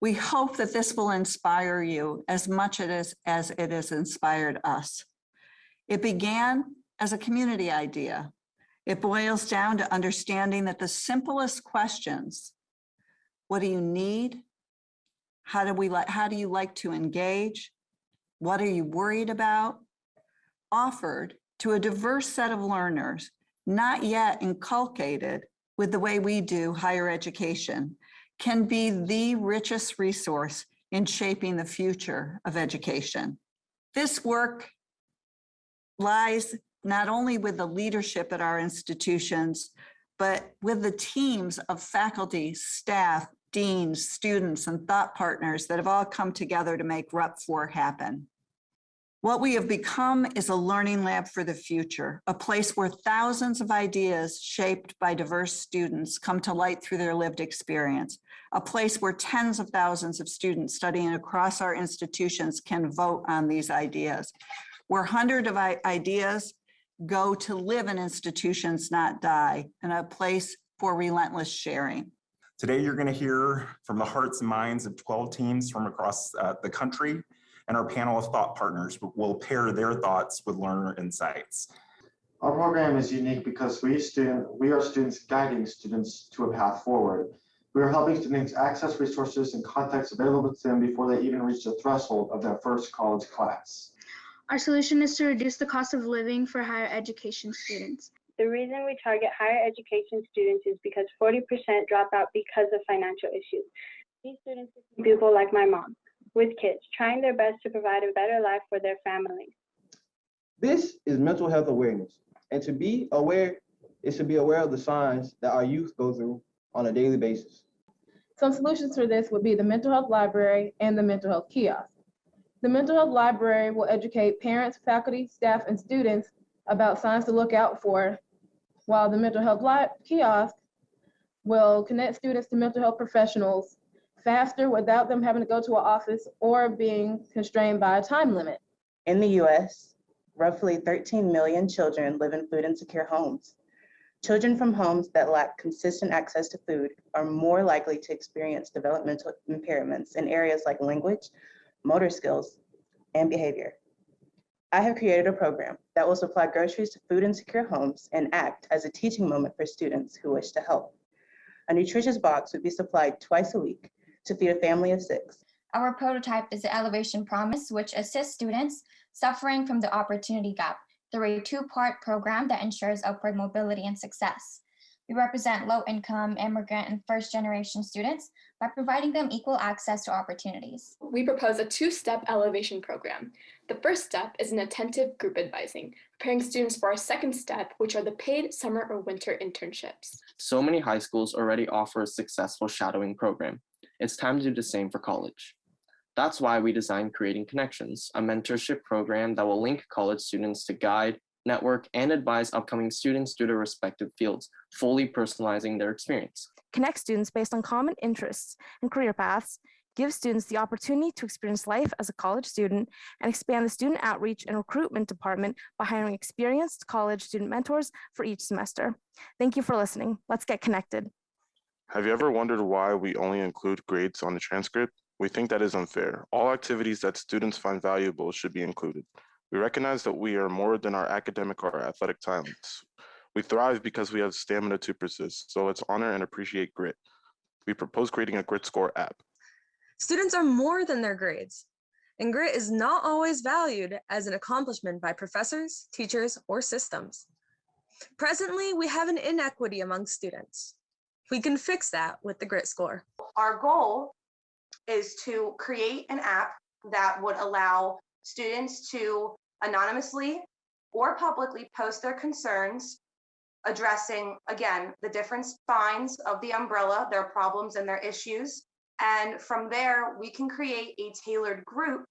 We hope that this will inspire you as much as it has inspired us. It began as a community idea. It boils down to understanding that the simplest questions, what do you need? How do you like to engage? What are you worried about? Offered to a diverse set of learners, not yet inculcated with the way we do higher education, can be the richest resource in shaping the future of education. This work lies not only with the leadership at our institutions, but with the teams of faculty, staff, deans, students, and thought partners that have all come together to make Rep 4 happen. What we have become is a learning lab for the future, a place where thousands of ideas shaped by diverse students come to light through their lived experience, a place where tens of thousands of students studying across our institutions can vote on these ideas, where hundreds of ideas go to live in institutions, not die, and a place for relentless sharing. Today, you're going to hear from the hearts and minds of 12 teams from across the country, and our panel of thought partners will pair their thoughts with learner insights. Our program is unique because we are students guiding students to a path forward. We are helping students access resources and context available to them before they even reach the threshold of their first college class. Our solution is to reduce the cost of living for higher education students. The reason we target higher education students is because 40% drop out because of financial issues. These students are people like my mom, with kids, trying their best to provide a better life for their families. This is mental health awareness, and to be aware is to be aware of the signs that our youth go through on a daily basis. Some solutions for this would be the mental health library and the mental health kiosk. The mental health library will educate parents, faculty, staff, and students about signs to look out for, while the mental health kiosk will connect students to mental health professionals faster without them having to go to an office or being constrained by a time limit. In the U.S., roughly 13 million children live in food insecure homes. Children from homes that lack consistent access to food are more likely to experience developmental impairments in areas like language, motor skills, and behavior. I have created a program that will supply groceries to food insecure homes and act as a teaching moment for students who wish to help. A nutritious box would be supplied twice a week to feed a family of 6. Our prototype is the Elevation Promise, which assists students suffering from the opportunity gap through a 2-part program that ensures upward mobility and success. We represent low-income, immigrant, and first-generation students by providing them equal access to opportunities. We propose a 2-step elevation program. The first step is an attentive group advising, preparing students for our second step, which are the paid summer or winter internships. So many high schools already offer a successful shadowing program. It's time to do the same for college. That's why we designed Creating Connections, a mentorship program that will link college students to guide, network, and advise upcoming students through their respective fields, fully personalizing their experience. Connect students based on common interests and career paths, give students the opportunity to experience life as a college student, and expand the student outreach and recruitment department by hiring experienced college student mentors for each semester. Thank you for listening. Let's get connected. Have you ever wondered why we only include grades on the transcript? We think that is unfair. All activities that students find valuable should be included. We recognize that we are more than our academic or athletic talents. We thrive because we have stamina to persist, so let's honor and appreciate grit. We propose creating a grit score app. Students are more than their grades, and grit is not always valued as an accomplishment by professors, teachers, or systems. Presently, we have an inequity among students. We can fix that with the grit score. Our goal is to create an app that would allow students to anonymously or publicly post their concerns, addressing, again, the different spines of the umbrella, their problems and their issues. And from there, we can create a tailored group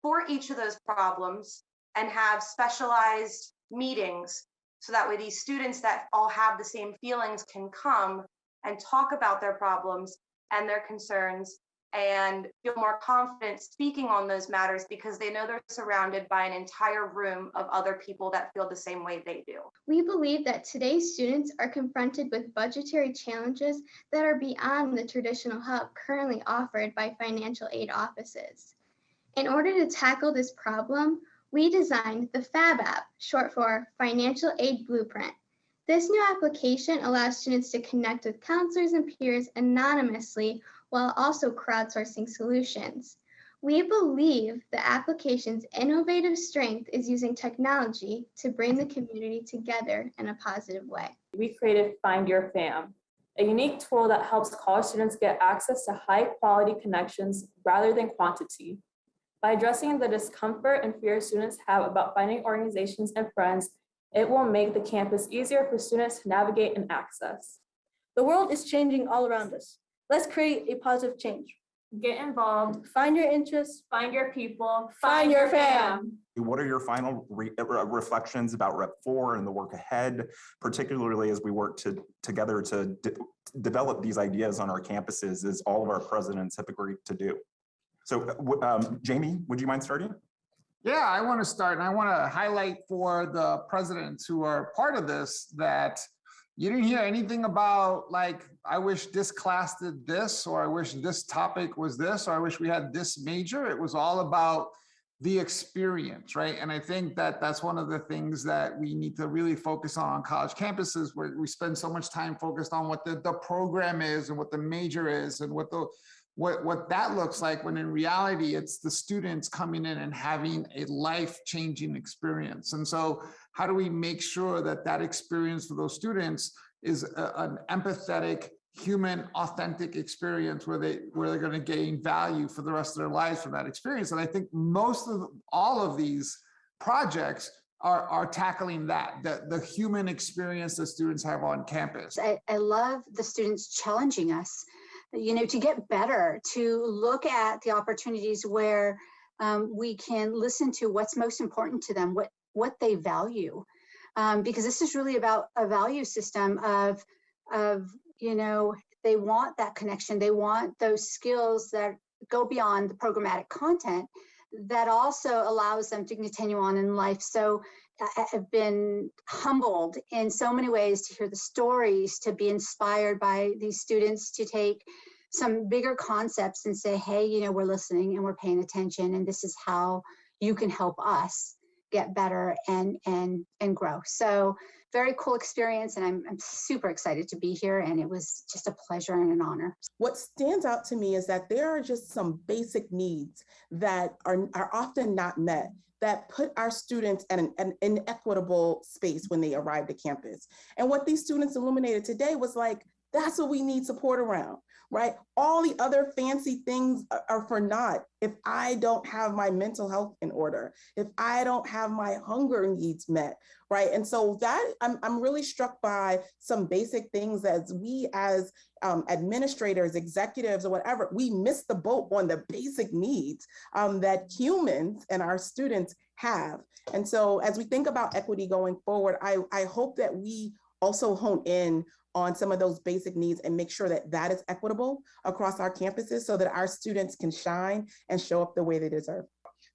for each of those problems and have specialized meetings so that way these students that all have the same feelings can come and talk about their problems and their concerns and feel more confident speaking on those matters because they know they're surrounded by an entire room of other people that feel the same way they do. We believe that today's students are confronted with budgetary challenges that are beyond the traditional help currently offered by financial aid offices. In order to tackle this problem, we designed the FAB app, short for Financial Aid Blueprint. This new application allows students to connect with counselors and peers anonymously while also crowdsourcing solutions. We believe the application's innovative strength is using technology to bring the community together in a positive way. We created Find Your Fam, a unique tool that helps college students get access to high-quality connections rather than quantity. By addressing the discomfort and fear students have about finding organizations and friends, it will make the campus easier for students to navigate and access. The world is changing all around us. Let's create a positive change. Get involved, Find your interests, find your people, find your fam. What are your final reflections about Rep 4 and the work ahead, particularly as we work together to develop these ideas on our campuses, as all of our presidents have agreed to do? So Jamie, would you mind starting? Yeah, I want to start, and I want to highlight for the presidents who are part of this that you didn't hear anything about, like, I wish this class did this, or I wish this topic was this, or I wish we had this major. It was all about the experience, right? And I think that that's one of the things that we need to really focus on college campuses, where we spend so much time focused on what the program is and what the major is and what that looks like, when in reality, it's the students coming in and having a life-changing experience. And so how do we make sure that that experience for those students is an empathetic, human, authentic experience where they're going to gain value for the rest of their lives from that experience? And I think all of these projects are tackling that, the human experience that students have on campus. I love the students challenging us, to get better, to look at the opportunities where we can listen to what's most important to them, what they value, because this is really about a value system of they want that connection, they want those skills that go beyond the programmatic content that also allows them to continue on in life. So I've been humbled in so many ways to hear the stories, to be inspired by these students, to take some bigger concepts and say, hey, we're listening and we're paying attention, and this is how you can help us get better and grow. So very cool experience, and I'm super excited to be here, and it was just a pleasure and an honor. What stands out to me is that there are just some basic needs that are often not met, that put our students in an inequitable space when they arrive to campus. And what these students illuminated today was like, that's what we need support around, right? All the other fancy things are for naught if I don't have my mental health in order, if I don't have my hunger needs met, right? And so that I'm really struck by some basic things as we as administrators, executives, or whatever, we miss the boat on the basic needs that humans and our students have. And so as we think about equity going forward, I hope that we also hone in on some of those basic needs and make sure that that is equitable across our campuses so that our students can shine and show up the way they deserve.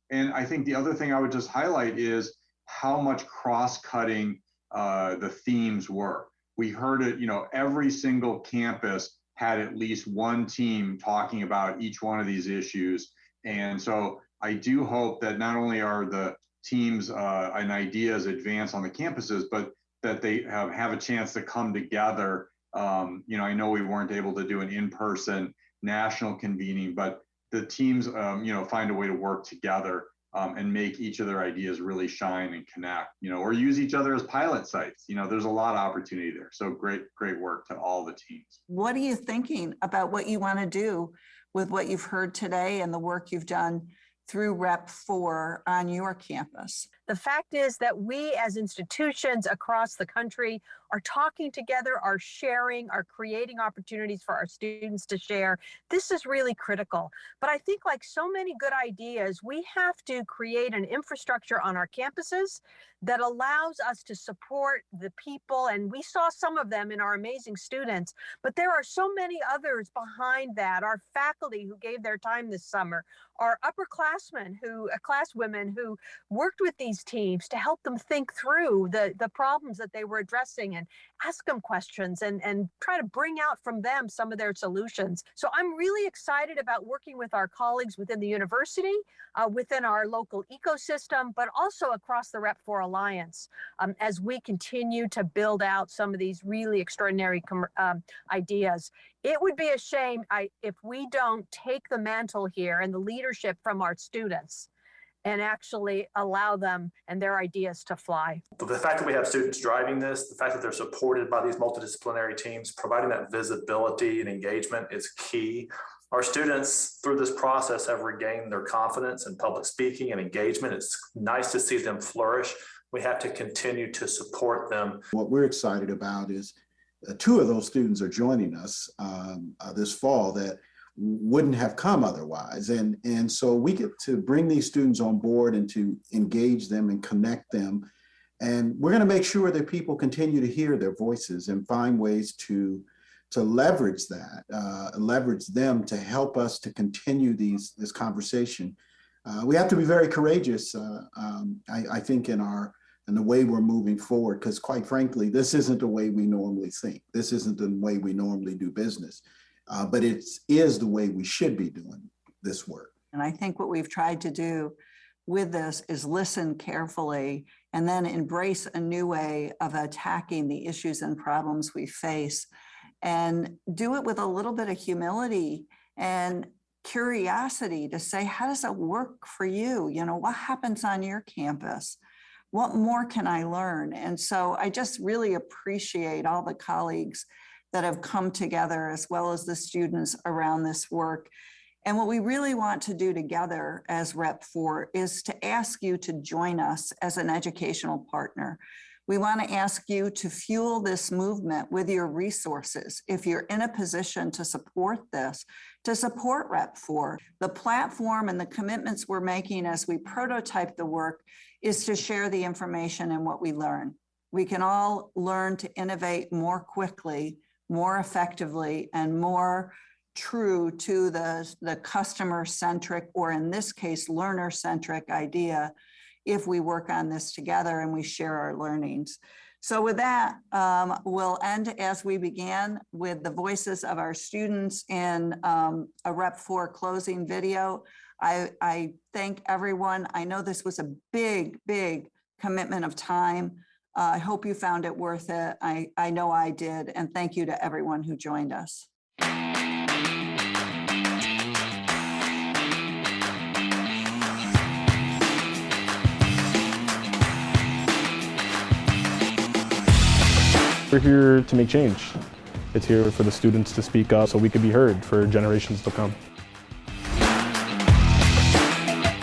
And I think the other thing I would just highlight is how much cross-cutting the themes were. We heard it, every single campus had at least one team talking about each one of these issues. And so I do hope that not only are the teams and ideas advanced on the campuses, but that they have a chance to come together. I know we weren't able to do an in-person national convening, but the teams, find a way to work together and make each of their ideas really shine and connect, or use each other as pilot sites. There's a lot of opportunity there. So great work to all the teams. What are you thinking about what you want to do with what you've heard today and the work you've done through Rep 4 on your campus? The fact is that we as institutions across the country are talking together, are sharing, are creating opportunities for our students to share. This is really critical. But I think like so many good ideas, we have to create an infrastructure on our campuses that allows us to support the people. And we saw some of them in our amazing students, but there are so many others behind that. Our faculty who gave their time this summer, our upperclassmen classwomen who worked with these teams to help them think through the problems that they were addressing and ask them questions and try to bring out from them some of their solutions. So I'm really excited about working with our colleagues within the university, within our local ecosystem, but also across the Rep4 Alliance as we continue to build out some of these really extraordinary ideas. It would be a shame if we don't take the mantle here and the leadership from our students and actually allow them and their ideas to fly. But the fact that we have students driving this, the fact that they're supported by these multidisciplinary teams, providing that visibility and engagement is key. Our students through this process have regained their confidence in public speaking and engagement. It's nice to see them flourish. We have to continue to support them. What we're excited about is 2 of those students are joining us this fall that wouldn't have come otherwise. And so we get to bring these students on board and to engage them and connect them. And we're going to make sure that people continue to hear their voices and find ways to leverage that, leverage them to help us to continue this conversation. We have to be very courageous, I think, in the way we're moving forward, because quite frankly, this isn't the way we normally think. This isn't the way we normally do business, but it is the way we should be doing this work. And I think what we've tried to do with this is listen carefully and then embrace a new way of attacking the issues and problems we face, and do it with a little bit of humility and curiosity to say, how does it work for you? You know, what happens on your campus? What more can I learn? And so I just really appreciate all the colleagues that have come together, as well as the students around this work. And what we really want to do together as Rep4 is to ask you to join us as an educational partner. We want to ask you to fuel this movement with your resources. If you're in a position to support this, to support Rep4, the platform and the commitments we're making as we prototype the work is to share the information and what we learn. We can all learn to innovate more quickly, more effectively, and more true to the customer-centric, or in this case, learner-centric idea, if we work on this together and we share our learnings. So with that, we'll end as we began, with the voices of our students in a Rep4 closing video. I thank everyone. I know this was a big, big commitment of time. I hope you found it worth it. I know I did. And thank you to everyone who joined us. We're here to make change. It's here for the students to speak up so we could be heard for generations to come.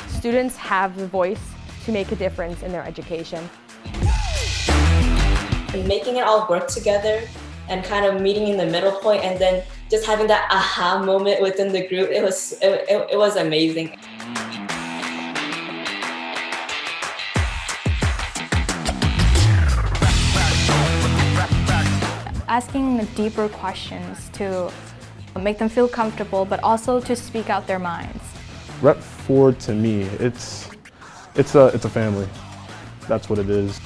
Students have the voice to make a difference in their education. And making it all work together and kind of meeting in the middle point, and then just having that aha moment within the group, it was amazing. Asking deeper questions to make them feel comfortable, but also to speak out their minds. Rep4 to me, it's a family. That's what it is.